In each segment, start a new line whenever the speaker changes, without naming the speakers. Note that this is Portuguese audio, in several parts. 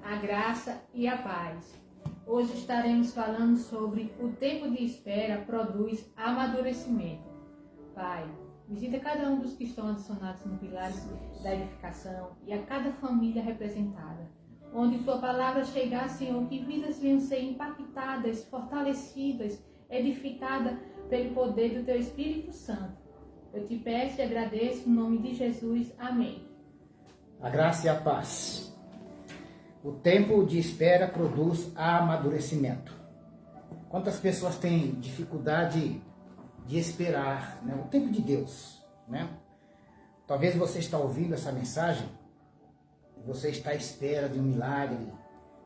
a graça e a paz. Hoje estaremos falando sobre o tempo de espera produz amadurecimento. Pai, visita cada um dos que estão adicionados no Pilares da Edificação e a cada família representada. Onde Tua palavra chegar, Senhor, que vidas venham ser impactadas, fortalecidas, edificadas pelo poder do Teu Espírito Santo. Eu te peço e agradeço no nome de Jesus. Amém.
A graça e a paz. O tempo de espera produz amadurecimento. Quantas pessoas têm dificuldade de esperar, né? O tempo de Deus, né? Talvez você está ouvindo essa mensagem, você está à espera de um milagre,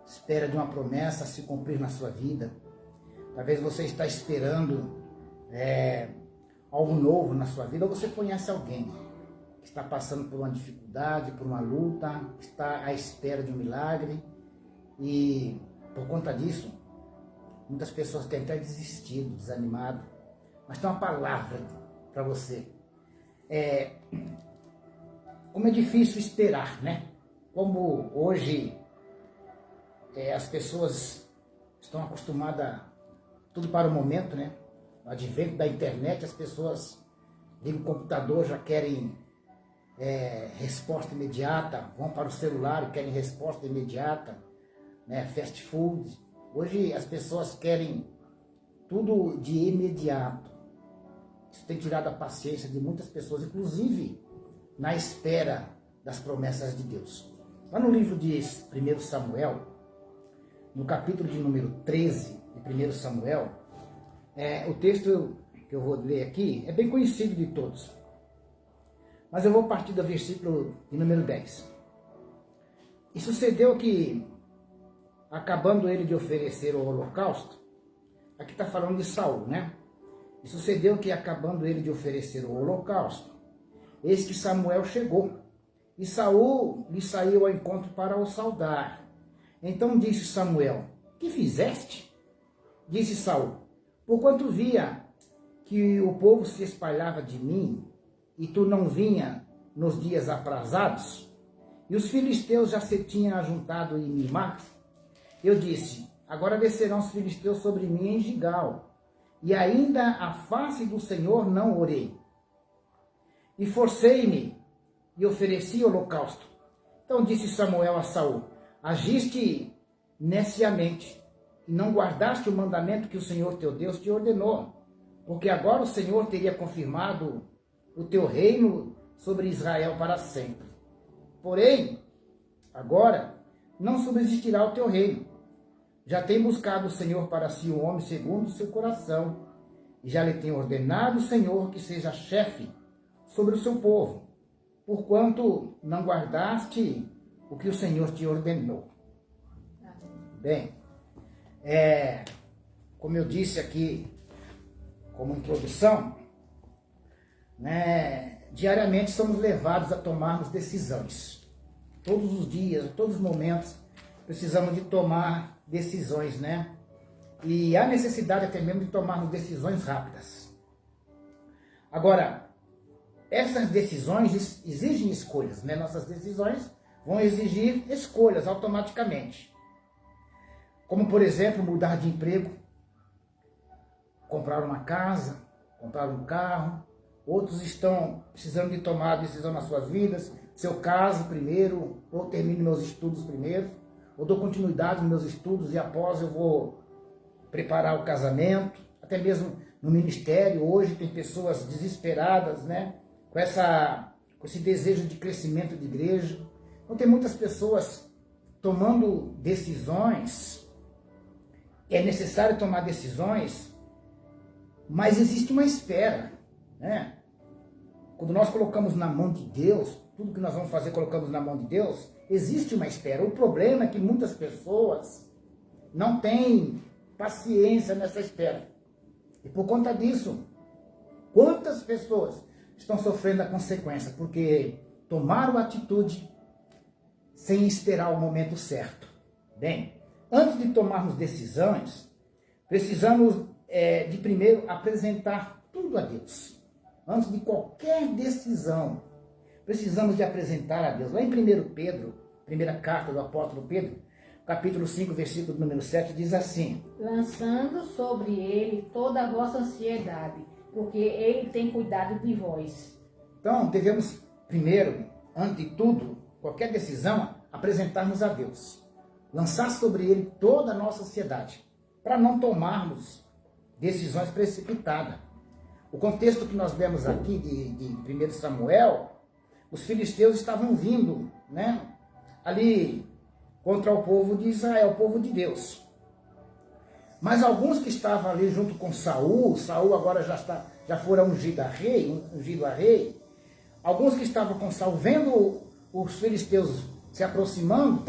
espera de uma promessa se cumprir na sua vida. Talvez você está esperando algo novo na sua vida, ou você conhece alguém que está passando por uma dificuldade, por uma luta, está à espera de um milagre, e por conta disso, muitas pessoas têm até desistido, desanimado. Mas tem uma palavra para você. Como é difícil esperar, né? Como hoje as pessoas estão acostumadas tudo para o momento, né? No advento da internet, as pessoas ligam o computador, já querem resposta imediata, vão para o celular e querem resposta imediata, né? Fast food. Hoje as pessoas querem tudo de imediato. Isso tem tirado a paciência de muitas pessoas, inclusive na espera das promessas de Deus. Lá no livro de 1 Samuel, no capítulo de número 13 de 1 Samuel, o texto que eu vou ler aqui é bem conhecido de todos. Mas eu vou partir do versículo de número 10. E sucedeu que, acabando ele de oferecer o holocausto, aqui está falando de Saul, né? E sucedeu que, acabando ele de oferecer o holocausto, eis que Samuel chegou, e Saul lhe saiu ao encontro para o saudar. Então disse Samuel: que fizeste? Disse Saul: porquanto via que o povo se espalhava de mim, e tu não vinha nos dias aprazados, e os filisteus já se tinham ajuntado em Mimá, eu disse: agora descerão os filisteus sobre mim em Gigal, e ainda a face do Senhor não orei. E forcei-me e ofereci holocausto. Então disse Samuel a Saul: agiste neciamente, e não guardaste o mandamento que o Senhor teu Deus te ordenou, porque agora o Senhor teria confirmado o teu reino sobre Israel para sempre. Porém, agora não subsistirá o teu reino. Já tem buscado o Senhor para si um homem segundo o seu coração, e já lhe tem ordenado o Senhor que seja chefe sobre o seu povo, porquanto não guardaste o que o Senhor te ordenou. Bem, como eu disse aqui como introdução, diariamente somos levados a tomarmos decisões. Todos os dias, a todos os momentos, precisamos de tomar decisões, né? E há necessidade até mesmo de tomarmos decisões rápidas. Agora, essas decisões exigem escolhas, né? Nossas decisões vão exigir escolhas automaticamente. Como, por exemplo, mudar de emprego, comprar uma casa, comprar um carro. Outros estão precisando de tomar a decisão nas suas vidas. Se eu caso primeiro, ou termino meus estudos primeiro, ou dou continuidade nos meus estudos e após eu vou preparar o casamento. Até mesmo no ministério, hoje tem pessoas desesperadas, né? Com esse desejo de crescimento de igreja. Então tem muitas pessoas tomando decisões. É necessário tomar decisões, mas existe uma espera, né? Quando nós colocamos na mão de Deus, tudo que nós vamos fazer colocamos na mão de Deus, existe uma espera. O problema é que muitas pessoas não têm paciência nessa espera. E por conta disso, quantas pessoas estão sofrendo a consequência? Porque tomaram atitude sem esperar o momento certo. Bem, antes de tomarmos decisões, precisamos de primeiro apresentar tudo a Deus. Antes de qualquer decisão, precisamos de apresentar a Deus. Lá em 1 Pedro, primeira carta do apóstolo Pedro, capítulo 5, versículo número 7, diz assim:
lançando sobre ele toda a vossa ansiedade, porque ele tem cuidado de vós.
Então, devemos primeiro, antes de tudo, qualquer decisão, apresentarmos a Deus. Lançar sobre ele toda a nossa ansiedade, para não tomarmos decisões precipitadas. O contexto que nós vemos aqui de 1 Samuel, os filisteus estavam vindo, né, ali contra o povo de Israel, o povo de Deus. Mas alguns que estavam ali junto com Saul agora já fora ungido a rei, alguns que estavam com Saul, vendo os filisteus se aproximando,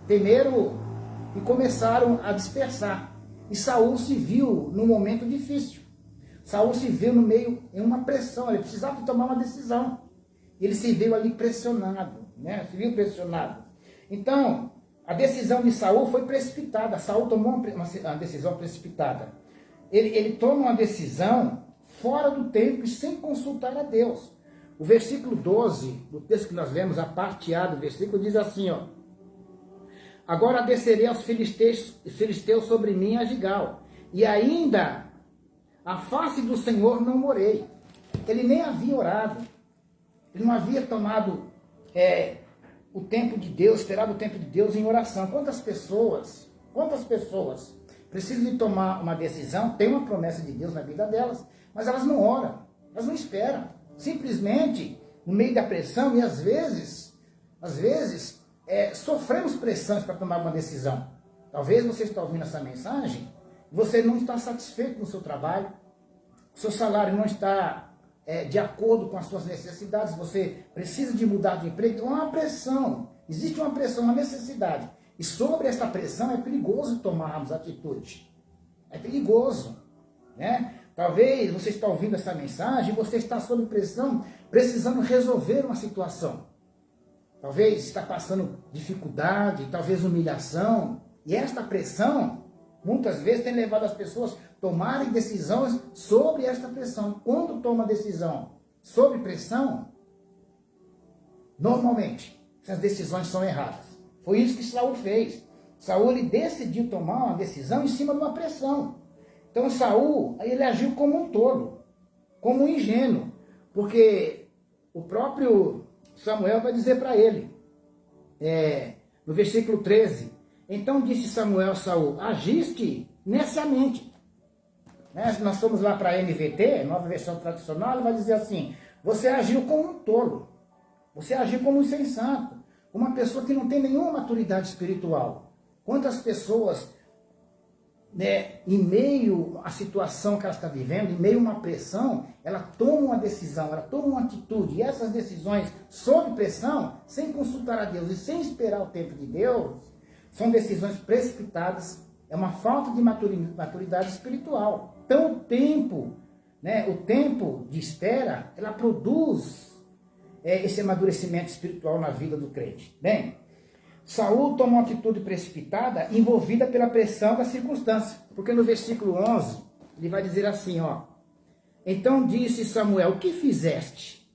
temeram e começaram a dispersar. E Saul se viu num momento difícil. Saul se viu no meio, em uma pressão, ele precisava tomar uma decisão. Ele se viu ali pressionado, né? Se viu pressionado. Então, a decisão de Saul foi precipitada. Saul tomou uma decisão precipitada. Ele toma uma decisão fora do tempo e sem consultar a Deus. O versículo 12, do texto que nós lemos, a parte A do versículo, diz assim, ó: agora descerei aos filisteus sobre mim a Gigal, e ainda a face do Senhor não orei. Ele nem havia orado, ele não havia tomado o tempo de Deus, esperado o tempo de Deus em oração. Quantas pessoas precisam de tomar uma decisão, tem uma promessa de Deus na vida delas, mas elas não oram, elas não esperam, simplesmente no meio da pressão, e às vezes sofremos pressões para tomar uma decisão. Talvez você está ouvindo essa mensagem, você não está satisfeito com o seu trabalho, seu salário não está de acordo com as suas necessidades, você precisa de mudar de emprego, então há uma pressão, existe uma pressão, uma necessidade. E sobre essa pressão é perigoso tomarmos atitude. É perigoso, né? Talvez você está ouvindo essa mensagem, você está sob pressão, precisando resolver uma situação. Talvez está passando dificuldade, talvez humilhação. E esta pressão, muitas vezes, tem levado as pessoas a tomarem decisões sobre esta pressão. Quando toma decisão sob pressão, normalmente, essas decisões são erradas. Foi isso que Saul fez. Saul ele decidiu tomar uma decisão em cima de uma pressão. Então Saul, ele agiu como um tolo, como um ingênuo, porque o próprio Samuel vai dizer para ele, no versículo 13, então disse Samuel a Saul, agiste neciamente. Né? Se nós formos lá para a NVT, nova versão tradicional, ele vai dizer assim, você agiu como um tolo, você agiu como um insensato, uma pessoa que não tem nenhuma maturidade espiritual. Quantas pessoas, né, em meio à situação que ela está vivendo, em meio a uma pressão, ela toma uma decisão, ela toma uma atitude, e essas decisões sob pressão, sem consultar a Deus e sem esperar o tempo de Deus, são decisões precipitadas, é uma falta de maturidade espiritual. Então o tempo de espera, ela produz esse amadurecimento espiritual na vida do crente. Bem, Saul toma uma atitude precipitada, envolvida pela pressão da circunstância. Porque no versículo 11, ele vai dizer assim, ó. Então disse Samuel, o que fizeste?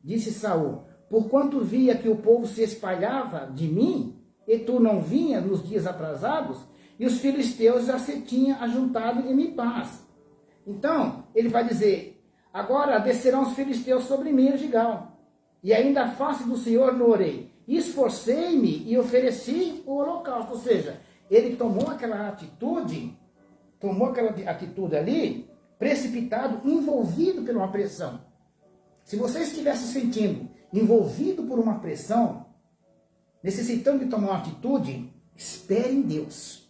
Disse Saul, porquanto via que o povo se espalhava de mim, e tu não vinha nos dias atrasados, e os filisteus já se tinham ajuntado em paz. Então, ele vai dizer, agora descerão os filisteus sobre mim a Gigal, e ainda a face do Senhor não orei. Esforcei-me e ofereci o holocausto. Ou seja, ele tomou aquela atitude ali, precipitado, envolvido por uma pressão. Se você estivesse sentindo envolvido por uma pressão, necessitando de tomar uma atitude, espere em Deus.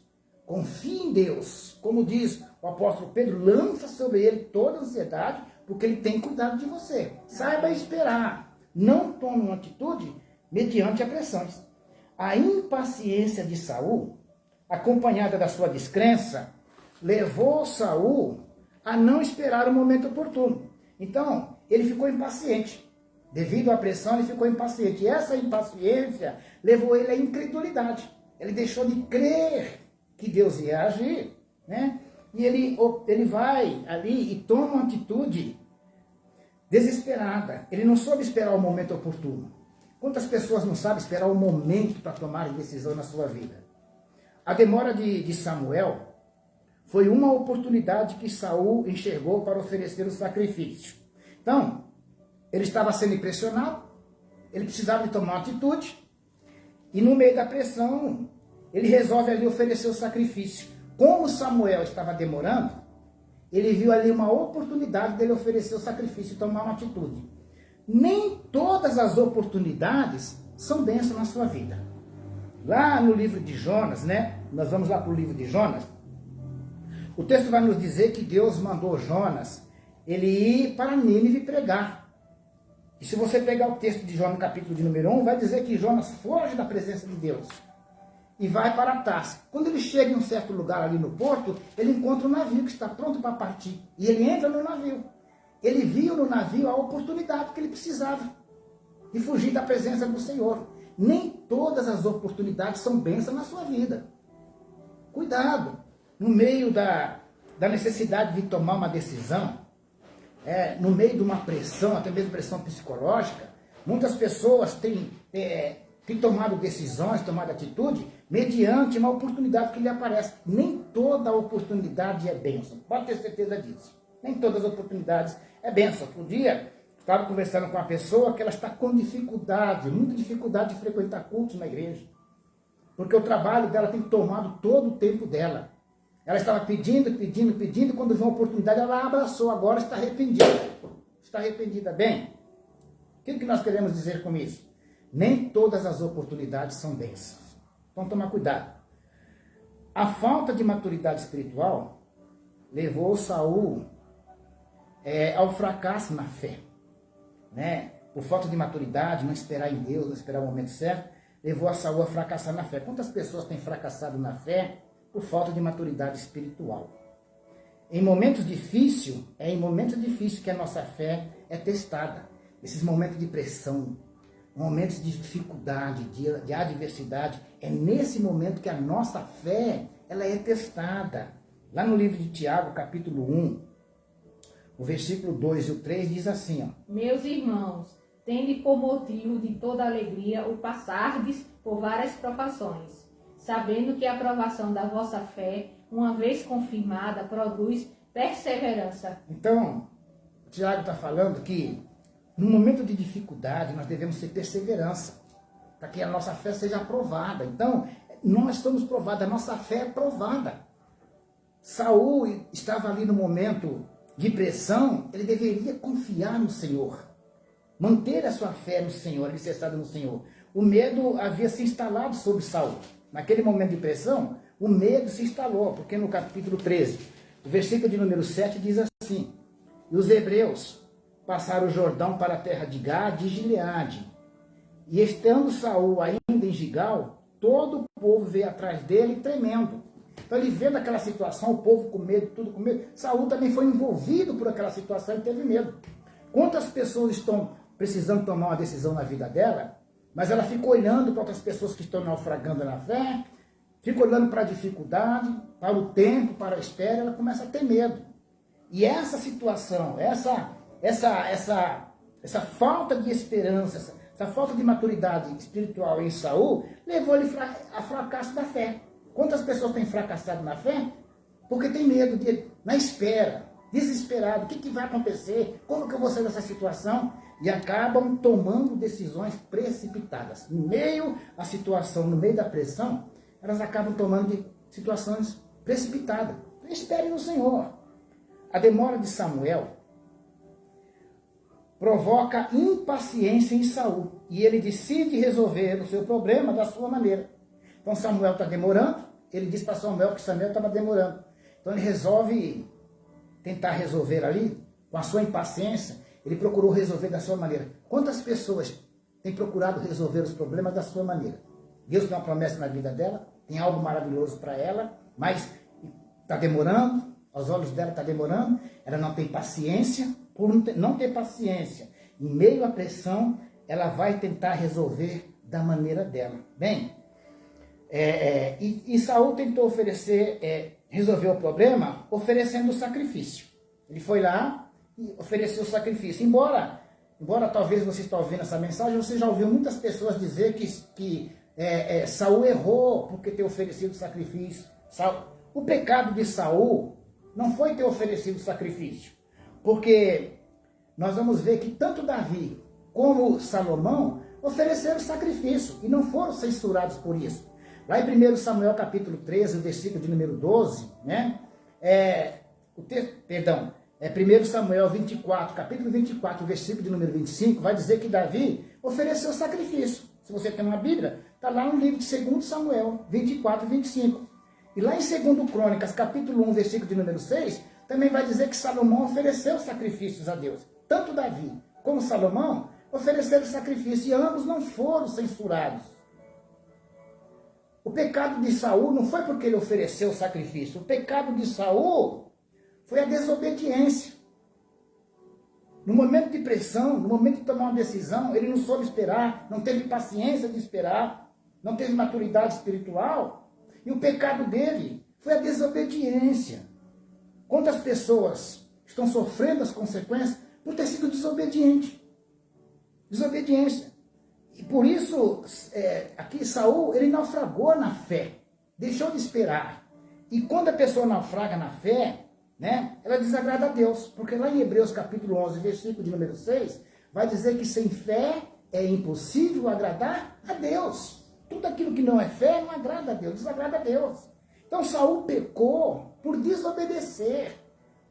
Confie em Deus. Como diz o apóstolo Pedro, lança sobre ele toda a ansiedade, porque ele tem cuidado de você. Saiba esperar. Não tome uma atitude mediante a pressões. A impaciência de Saul, acompanhada da sua descrença, levou Saul a não esperar o momento oportuno. Então, ele ficou impaciente. Devido à pressão, ele ficou impaciente. E essa impaciência levou ele à incredulidade. Ele deixou de crer que Deus ia agir, né? E ele vai ali e toma uma atitude desesperada. Ele não soube esperar o momento oportuno. Quantas pessoas não sabem esperar o momento para tomar decisão na sua vida? A demora de Samuel foi uma oportunidade que Saul enxergou para oferecer o sacrifício. Então, ele estava sendo impressionado, ele precisava de tomar uma atitude, e no meio da pressão, ele resolve ali oferecer o sacrifício. Como Samuel estava demorando, ele viu ali uma oportunidade dele oferecer o sacrifício e tomar uma atitude. Nem todas as oportunidades são bênçãos na sua vida. Lá no livro de Jonas, né? Nós vamos lá para o livro de Jonas. O texto vai nos dizer que Deus mandou Jonas ele ir para Nínive pregar. E se você pegar o texto de Jonas, no capítulo de número 1, vai dizer que Jonas foge da presença de Deus e vai para Tarsis. Quando ele chega em um certo lugar ali no porto, ele encontra um navio que está pronto para partir. E ele entra no navio. Ele viu no navio a oportunidade que ele precisava de fugir da presença do Senhor. Nem todas as oportunidades são bênçãos na sua vida. Cuidado. No meio da necessidade de tomar uma decisão, no meio de uma pressão, até mesmo pressão psicológica, muitas pessoas têm tomado decisões, tomado atitude, mediante uma oportunidade que lhe aparece. Nem toda oportunidade é bênção. Pode ter certeza disso. Nem todas as oportunidades é bênção. Outro dia, estava conversando com uma pessoa que ela está com dificuldade, muita dificuldade de frequentar cultos na igreja. Porque o trabalho dela tem tomado todo o tempo dela. Ela estava pedindo, quando viu uma oportunidade, ela abraçou, agora está arrependida. Está arrependida. Bem, o que nós queremos dizer com isso? Nem todas as oportunidades são bênçãos. Então, toma cuidado. A falta de maturidade espiritual levou Saul ao fracasso na fé. Né? Por falta de maturidade, não esperar em Deus, não esperar o momento certo, levou a Saul a fracassar na fé. Quantas pessoas têm fracassado na fé por falta de maturidade espiritual? Em momentos difíceis, que a nossa fé é testada. Esses momentos de pressão, momentos de dificuldade, de adversidade, é nesse momento que a nossa fé ela é testada. Lá no livro de Tiago, capítulo 1, o versículo 2 e o 3 diz assim, ó:
Meus irmãos, tende por motivo de toda alegria o passardes por várias provações, sabendo que a aprovação da vossa fé, uma vez confirmada, produz perseverança.
Então, o Tiago está falando que no momento de dificuldade nós devemos ter perseverança, para que a nossa fé seja aprovada. Então, nós estamos provados, a nossa fé é provada. Saul estava ali no momento de pressão, ele deveria confiar no Senhor, manter a sua fé no Senhor, alicerçada no Senhor. O medo havia se instalado sobre Saul. Naquele momento de pressão, o medo se instalou, porque no capítulo 13, o versículo de número 7 diz assim: E os hebreus passaram o Jordão para a terra de Gade e Gileade. E estando Saul ainda em Gigal, todo o povo veio atrás dele tremendo. Então ele vendo aquela situação, o povo com medo, tudo com medo. Saul também foi envolvido por aquela situação e teve medo. Quantas pessoas estão precisando tomar uma decisão na vida dela, mas ela fica olhando para outras pessoas que estão naufragando na fé, fica olhando para a dificuldade, para o tempo, para a espera, ela começa a ter medo. E essa situação, essa falta de esperança, essa falta de maturidade espiritual em Saul, levou ele a fracasso da fé. Quantas pessoas têm fracassado na fé? Porque tem medo, na espera, desesperado. O que vai acontecer? Como que eu vou sair dessa situação? E acabam tomando decisões precipitadas. No meio da situação, no meio da pressão, elas acabam tomando situações precipitadas. Então, espere no Senhor. A demora de Samuel provoca impaciência em Saul. E ele decide resolver o seu problema da sua maneira. Então Samuel está demorando, ele diz para Samuel que Samuel estava demorando. Então ele resolve tentar resolver ali, com a sua impaciência, ele procurou resolver da sua maneira. Quantas pessoas têm procurado resolver os problemas da sua maneira? Deus tem uma promessa na vida dela, tem algo maravilhoso para ela, mas está demorando, aos olhos dela está demorando, ela não tem paciência, por não ter paciência, em meio à pressão, ela vai tentar resolver da maneira dela. Bem, e Saul tentou resolver o problema oferecendo o sacrifício. Ele foi lá e ofereceu o sacrifício. Embora talvez você está ouvindo essa mensagem, você já ouviu muitas pessoas dizer que Saul errou porque ter oferecido sacrifício. O pecado de Saul não foi ter oferecido sacrifício, porque nós vamos ver que tanto Davi como Salomão ofereceram sacrifício e não foram censurados por isso. Lá em 1 Samuel capítulo 13, o versículo de número 12, né? 1 Samuel 24, capítulo 24, versículo de número 25, vai dizer que Davi ofereceu sacrifício. Se você tem uma Bíblia, está lá no livro de 2 Samuel 24 e 25. E lá em 2 Crônicas, capítulo 1, versículo de número 6, também vai dizer que Salomão ofereceu sacrifícios a Deus. Tanto Davi como Salomão ofereceram sacrifício e ambos não foram censurados. O pecado de Saul não foi porque ele ofereceu sacrifício. O pecado de Saul foi a desobediência. No momento de pressão, no momento de tomar uma decisão, ele não soube esperar, não teve paciência de esperar, não teve maturidade espiritual. E o pecado dele foi a desobediência. Quantas pessoas estão sofrendo as consequências por ter sido desobediente? Desobediência. E por isso, aqui Saul, ele naufragou na fé, deixou de esperar. E quando a pessoa naufraga na fé, né, ela desagrada a Deus. Porque lá em Hebreus capítulo 11, versículo de número 6, vai dizer que sem fé é impossível agradar a Deus. Tudo aquilo que não é fé não agrada a Deus, desagrada a Deus. Então Saul pecou por desobedecer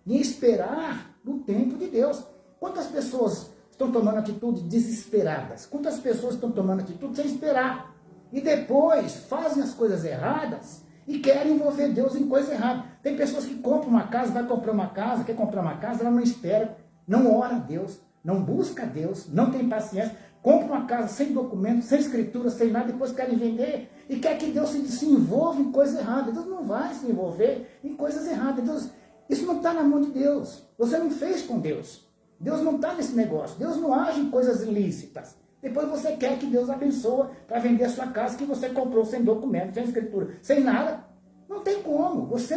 e esperar no tempo de Deus. Quantas pessoas estão tomando atitudes desesperadas? Quantas pessoas estão tomando atitude sem esperar? E depois fazem as coisas erradas e querem envolver Deus em coisa errada. Tem pessoas que compram uma casa, vai comprar uma casa, quer comprar uma casa, ela não espera, não ora a Deus, não busca a Deus, não tem paciência, compra uma casa sem documento, sem escritura, sem nada, depois querem vender e quer que Deus se envolva em coisa errada. Deus não vai se envolver em coisas erradas. Deus, isso não está na mão de Deus. Você não fez com Deus. Deus não está nesse negócio. Deus não age em coisas ilícitas. Depois você quer que Deus abençoe para vender a sua casa que você comprou sem documento, sem escritura, sem nada. Não tem como. Você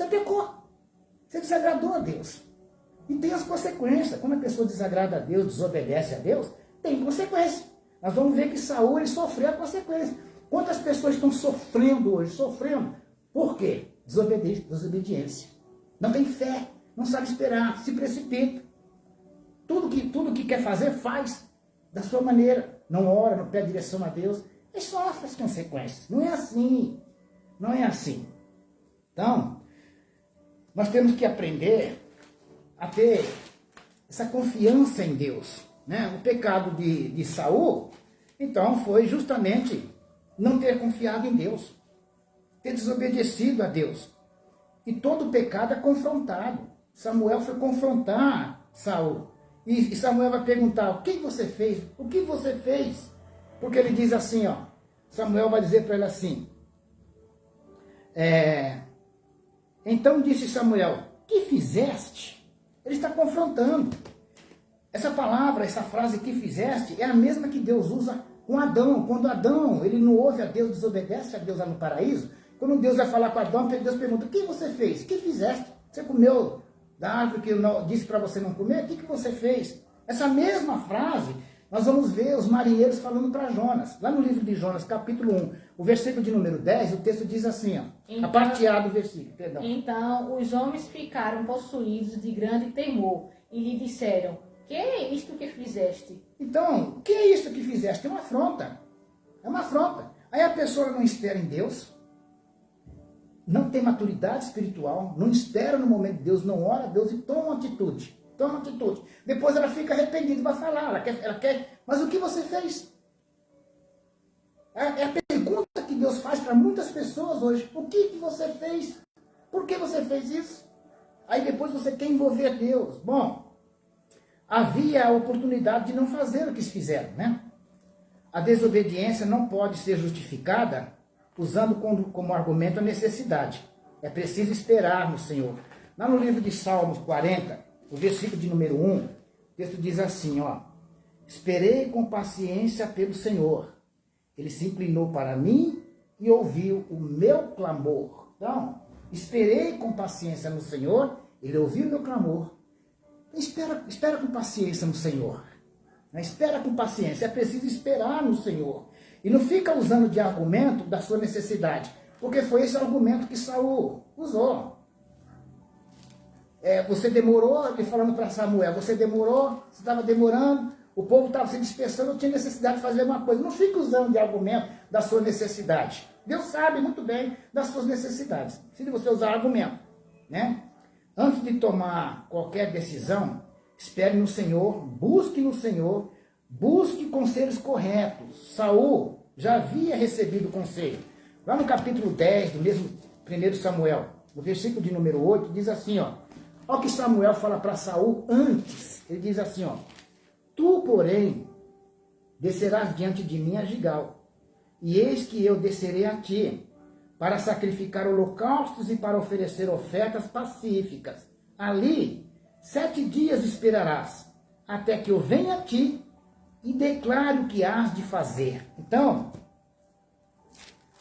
pecou. Você desagradou a Deus. E tem as consequências. Quando a pessoa desagrada a Deus, desobedece a Deus, tem consequência. Nós vamos ver que Saul ele sofreu a consequência. Quantas pessoas estão sofrendo hoje? Sofrendo. Por quê? Desobediência. Não tem fé. Não sabe esperar. Se precipita. Tudo que quer fazer, faz da sua maneira. Não ora, não pede direção a Deus. E sofre as consequências. Não é assim. Não é assim. Então, nós temos que aprender a ter essa confiança em Deus. Né? O pecado de Saul, então, foi justamente não ter confiado em Deus. Ter desobedecido a Deus. E todo pecado é confrontado. Samuel foi confrontar Saul. E Samuel vai perguntar, o que você fez? O que você fez? Porque ele diz assim, ó. Samuel vai dizer para ele assim. Então disse Samuel, que fizeste? Ele está confrontando. Essa palavra, essa frase que fizeste, é a mesma que Deus usa com Adão. Quando Adão, ele não ouve a Deus, desobedece a Deus lá no paraíso. Quando Deus vai falar com Adão, Deus pergunta, o que você fez? O que fizeste? Você comeu da árvore que eu disse para você não comer? O que você fez? Essa mesma frase, nós vamos ver os marinheiros falando para Jonas. Lá no livro de Jonas, capítulo 1, o versículo de número 10, o texto diz assim, ó, então, a parte A do versículo, perdão.
Então os homens ficaram possuídos de grande temor e lhe disseram, que é isto que fizeste?
Então, o que é isso que fizeste? É uma afronta. É uma afronta. Aí a pessoa não espera em Deus, não tem maturidade espiritual, não espera no momento de Deus, não ora a Deus e toma uma atitude. Toma uma atitude. Depois ela fica arrependida e vai falar. Ela quer, mas o que você fez? É a pergunta que Deus faz para muitas pessoas hoje. O que você fez? Por que você fez isso? Aí depois você quer envolver a Deus. Bom, havia a oportunidade de não fazer o que eles fizeram, né? A desobediência não pode ser justificada usando como argumento a necessidade. É preciso esperar no Senhor. Lá no livro de Salmos 40, o versículo de número 1, o texto diz assim, ó. Esperei com paciência pelo Senhor. Ele se inclinou para mim e ouviu o meu clamor. Então, esperei com paciência no Senhor, ele ouviu o meu clamor. Espera com paciência no Senhor. Espera com paciência, é preciso esperar no Senhor. E não fica usando de argumento da sua necessidade, porque foi esse argumento que Saul usou. Você demorou, ele falando para Samuel, você demorou, você estava demorando, o povo estava se dispersando, eu tinha necessidade de fazer uma coisa. Não fica usando de argumento da sua necessidade. Deus sabe muito bem das suas necessidades. Se você usar argumento, né? Antes de tomar qualquer decisão, espere no Senhor, busque conselhos corretos. Saul já havia recebido conselho. Lá no capítulo 10 do mesmo 1 Samuel, no versículo de número 8, diz assim, ó. Olha o que Samuel fala para Saul antes. Ele diz assim, ó. Tu, porém, descerás diante de mim a Gigal, e eis que eu descerei a ti, para sacrificar holocaustos e para oferecer ofertas pacíficas. Ali, 7 dias esperarás, até que eu venha a ti e declare o que hás de fazer. Então,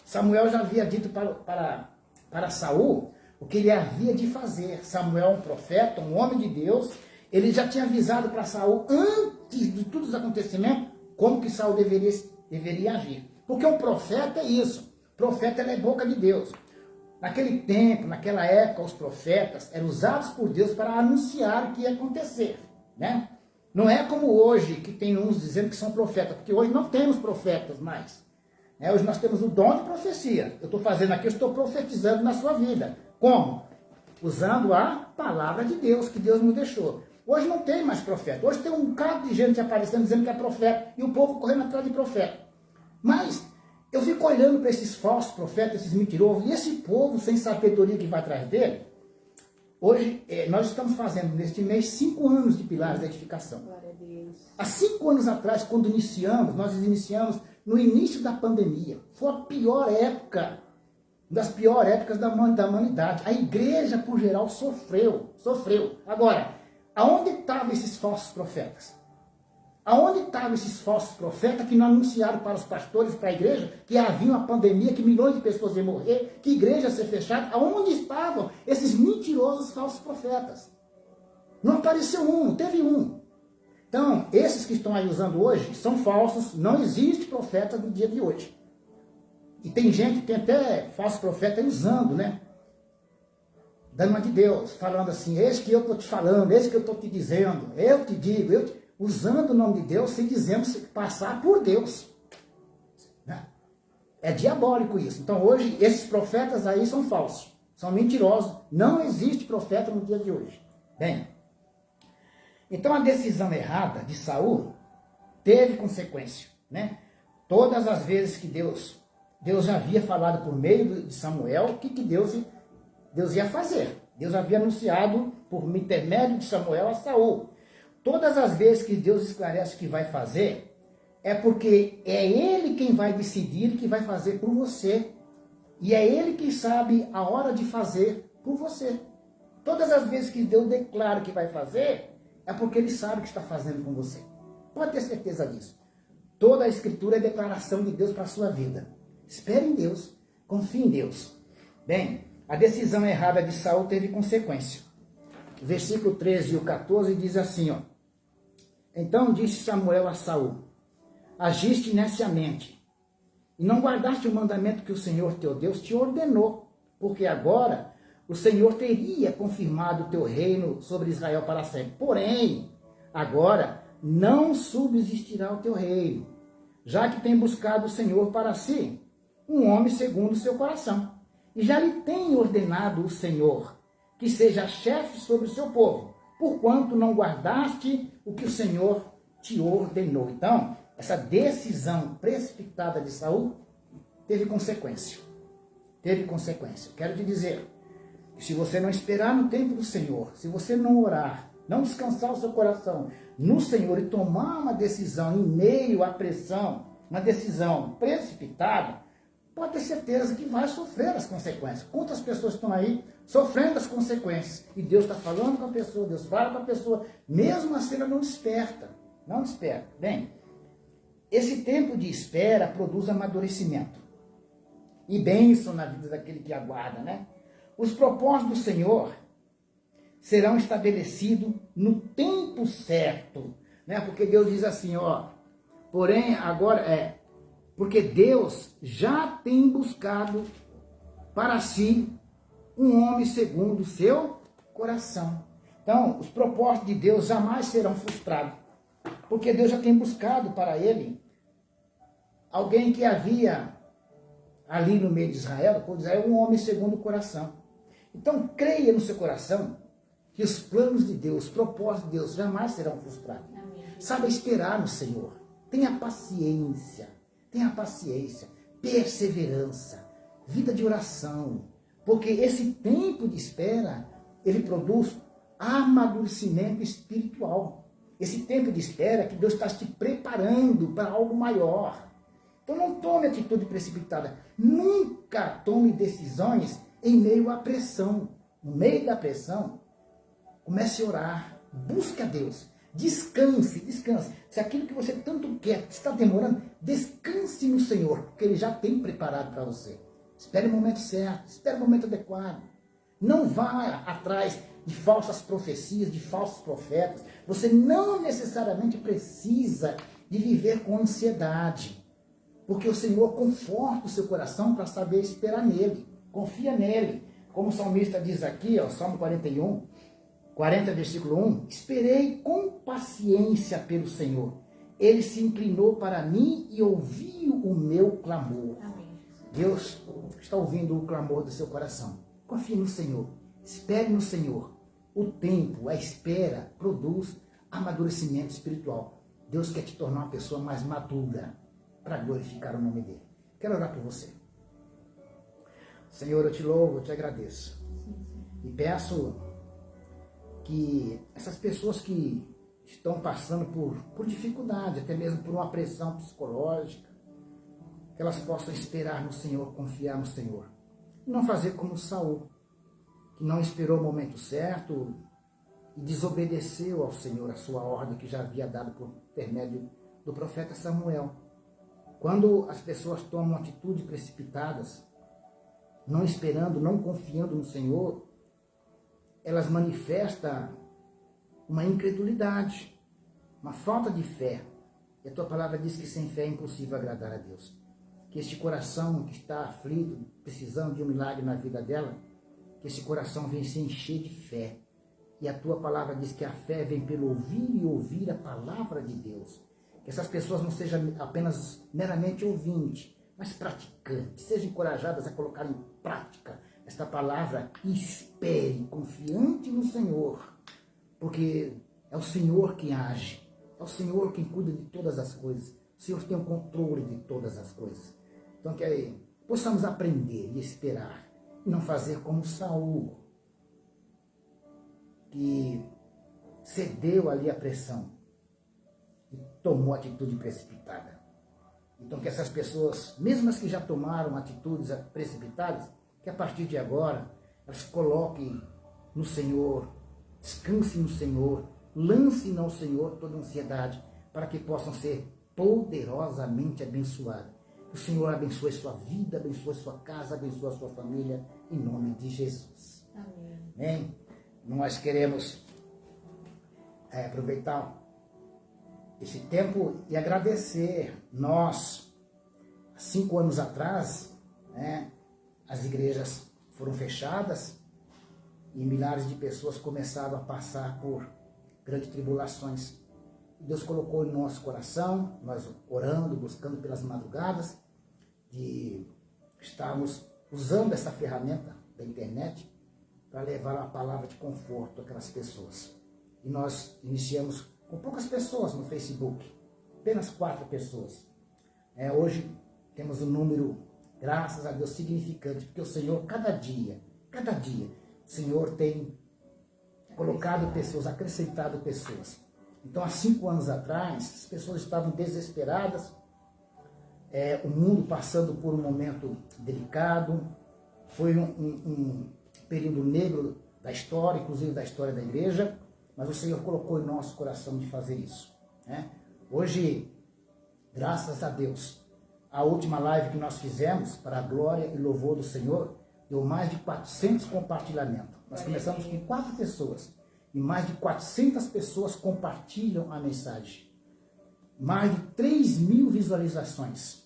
Samuel já havia dito para Saul o que ele havia de fazer. Samuel, um profeta, um homem de Deus, ele já tinha avisado para Saul, antes de todos os acontecimentos, como que Saul deveria agir. Porque um profeta é isso. O profeta é a boca de Deus. Naquele tempo, naquela época, os profetas eram usados por Deus para anunciar o que ia acontecer, né? Não é como hoje, que tem uns dizendo que são profetas, porque hoje não temos profetas mais. Hoje nós temos o dom de profecia. Eu estou fazendo aqui, eu estou profetizando na sua vida. Como? Usando a palavra de Deus, que Deus nos deixou. Hoje não tem mais profeta. Hoje tem um bocado de gente aparecendo dizendo que é profeta, e o povo correndo atrás de profeta. Mas eu fico olhando para esses falsos profetas, esses mentirosos, e esse povo sem sabedoria que vai atrás dele. Hoje, nós estamos fazendo neste mês 5 anos de Pilares da Edificação. Glória a Deus. Há 5 anos atrás, quando nós iniciamos no início da pandemia. Foi a pior época, das piores épocas da humanidade. A igreja, por geral, sofreu. Agora, aonde estavam esses falsos profetas? Aonde estavam esses falsos profetas que não anunciaram para os pastores, para a igreja, que havia uma pandemia, que milhões de pessoas iam morrer, que a igreja ia ser fechada? Aonde estavam esses mentirosos falsos profetas? Não apareceu um, não teve um. Então, esses que estão aí usando hoje são falsos, não existe profeta no dia de hoje. E tem gente, tem até falso profeta aí usando, né? Dando uma de Deus, falando assim, eis que eu estou te falando, eis que eu estou te dizendo, eu te digo, usando o nome de Deus, se dizemos passar por Deus. É diabólico isso. Então hoje, esses profetas aí são falsos, são mentirosos. Não existe profeta no dia de hoje. Bem, então a decisão errada de Saul teve consequência, né? Todas as vezes que Deus já havia falado por meio de Samuel, o que Deus ia fazer. Deus havia anunciado por intermédio de Samuel a Saul. Todas as vezes que Deus esclarece o que vai fazer, é porque é Ele quem vai decidir o que vai fazer por você. E é Ele quem sabe a hora de fazer por você. Todas as vezes que Deus declara o que vai fazer, é porque Ele sabe o que está fazendo com você. Pode ter certeza disso. Toda a Escritura é declaração de Deus para a sua vida. Espere em Deus, confie em Deus. Bem, a decisão errada de Saul teve consequência. O versículo 13 e o 14 diz assim, ó. Então disse Samuel a Saul, agiste neciamente, e não guardaste o mandamento que o Senhor teu Deus te ordenou, porque agora o Senhor teria confirmado o teu reino sobre Israel para sempre. Porém, agora não subsistirá o teu reino, já que tem buscado o Senhor para si um homem segundo o seu coração. E já lhe tem ordenado o Senhor que seja chefe sobre o seu povo, porquanto não guardaste o que o Senhor te ordenou. Então, essa decisão precipitada de Saul teve consequência. Teve consequência. Quero te dizer, que se você não esperar no tempo do Senhor, se você não orar, não descansar o seu coração no Senhor e tomar uma decisão em meio à pressão, uma decisão precipitada, pode ter certeza que vai sofrer as consequências. Quantas pessoas estão aí sofrendo as consequências? E Deus está falando com a pessoa, Deus fala com a pessoa, mesmo assim ela não desperta. Não desperta. Bem, esse tempo de espera produz amadurecimento e bênção na vida daquele que aguarda, né? Os propósitos do Senhor serão estabelecidos no tempo certo, né? Porque Deus diz assim, ó, porém agora Porque Deus já tem buscado para si um homem segundo o seu coração. Então, os propósitos de Deus jamais serão frustrados, porque Deus já tem buscado para ele alguém que havia ali no meio de Israel, por Israel, um homem segundo o coração. Então, creia no seu coração que os planos de Deus, os propósitos de Deus jamais serão frustrados. Saiba esperar no Senhor. Tenha paciência, perseverança, vida de oração, porque esse tempo de espera, ele produz amadurecimento espiritual. Esse tempo de espera que Deus está te preparando para algo maior. Então não tome atitude precipitada. Nunca tome decisões em meio à pressão. No meio da pressão, comece a orar. Busque a Deus. Descanse. Se aquilo que você tanto quer está demorando, descanse no Senhor, porque Ele já tem preparado para você. Espere o momento certo, espere o momento adequado. Não vá atrás de falsas profecias, de falsos profetas. Você não necessariamente precisa de viver com ansiedade. Porque o Senhor conforta o seu coração para saber esperar nele. Confia nele. Como o salmista diz aqui, ó, Salmo 41, 40, versículo 1. Esperei com paciência pelo Senhor. Ele se inclinou para mim e ouviu o meu clamor.
Amém.
Deus está ouvindo o clamor do seu coração. Confie no Senhor. Espere no Senhor. O tempo, a espera, produz amadurecimento espiritual. Deus quer te tornar uma pessoa mais madura para glorificar o nome dele. Quero orar por você. Senhor, eu te louvo, eu te agradeço. E peço que essas pessoas que estão passando por dificuldade, até mesmo por uma pressão psicológica, que elas possam esperar no Senhor, confiar no Senhor. E não fazer como Saul, que não esperou o momento certo e desobedeceu ao Senhor a sua ordem que já havia dado por intermédio do profeta Samuel. Quando as pessoas tomam atitudes precipitadas, não esperando, não confiando no Senhor, elas manifestam uma incredulidade, uma falta de fé. E a tua palavra diz que sem fé é impossível agradar a Deus. Que este coração que está aflito, precisando de um milagre na vida dela, que esse coração venha se encher de fé. E a tua palavra diz que a fé vem pelo ouvir e ouvir a palavra de Deus. Que essas pessoas não sejam apenas meramente ouvintes, mas praticantes. Sejam encorajadas a colocar em prática esta palavra e espere, confiante no Senhor. Porque é o Senhor quem age. É o Senhor quem cuida de todas as coisas. O Senhor tem o controle de todas as coisas. Então que possamos aprender e esperar. E não fazer como Saul, que cedeu ali à pressão e tomou atitude precipitada. Então que essas pessoas, mesmo as que já tomaram atitudes precipitadas, que a partir de agora elas coloquem no Senhor, descansem no Senhor, lancem ao Senhor toda ansiedade, para que possam ser poderosamente abençoados. Que o Senhor abençoe sua vida, abençoe sua casa, abençoe a sua família, em nome de Jesus.
Amém.
Amém? Nós queremos aproveitar esse tempo e agradecer. Nós, há 5 anos atrás, as igrejas foram fechadas e milhares de pessoas começaram a passar por grandes tribulações. Deus colocou em nosso coração, nós orando, buscando pelas madrugadas, de estarmos usando essa ferramenta da internet para levar uma palavra de conforto àquelas pessoas. E nós iniciamos com poucas pessoas no Facebook, apenas 4 pessoas. Hoje temos um número, graças a Deus, significante, porque o Senhor, cada dia, o Senhor tem colocado pessoas, acrescentado pessoas. Então, há 5 anos atrás, as pessoas estavam desesperadas, o mundo passando por um momento delicado, foi um período negro da história, inclusive da história da igreja, mas o Senhor colocou em nosso coração de fazer isso. Hoje, graças a Deus, a última live que nós fizemos, para a glória e louvor do Senhor, deu mais de 400 compartilhamentos. Nós começamos com 4 pessoas. E mais de 400 pessoas compartilham a mensagem. Mais de 3.000 visualizações.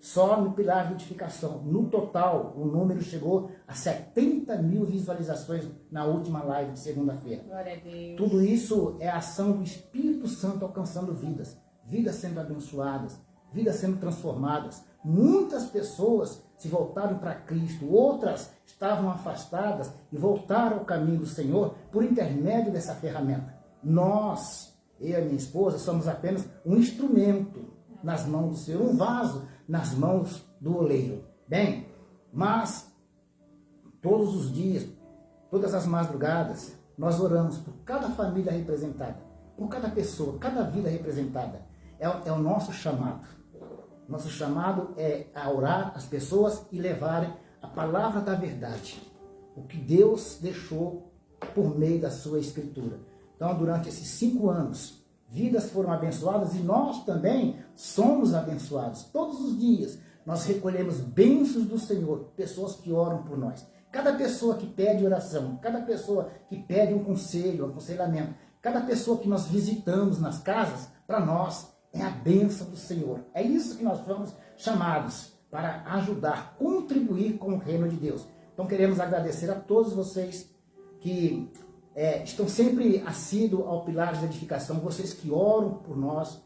Só no pilar de edificação. No total, o número chegou a 70 mil visualizações na última live de segunda-feira.
Glória a Deus.
Tudo isso é a ação do Espírito Santo alcançando vidas. Vidas sendo abençoadas, vidas sendo transformadas. Muitas pessoas se voltaram para Cristo. Outras estavam afastadas e voltaram ao caminho do Senhor por intermédio dessa ferramenta. Nós, eu e a minha esposa, somos apenas um instrumento nas mãos do Senhor, um vaso nas mãos do oleiro. Bem, mas todos os dias, todas as madrugadas, nós oramos por cada família representada, por cada pessoa, cada vida representada. É o nosso chamado. Nosso chamado é a orar as pessoas e levarem a palavra da verdade, o que Deus deixou por meio da sua Escritura. Então, durante esses 5 anos, vidas foram abençoadas e nós também somos abençoados. Todos os dias nós recolhemos bênçãos do Senhor, pessoas que oram por nós. Cada pessoa que pede oração, cada pessoa que pede um conselho, um aconselhamento, cada pessoa que nós visitamos nas casas, para nós é a bênção do Senhor. É isso que nós fomos chamados para ajudar, contribuir com o reino de Deus. Então queremos agradecer a todos vocês que estão sempre assíduos ao pilar de edificação, vocês que oram por nós,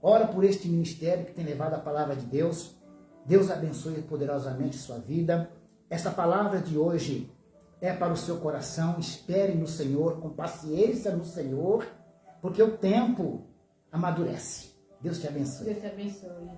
oram por este ministério que tem levado a palavra de Deus. Deus abençoe poderosamente sua vida. Essa palavra de hoje é para o seu coração. Espere no Senhor, com paciência no Senhor, porque o tempo amadurece. Deus te abençoe.
Deus te abençoe.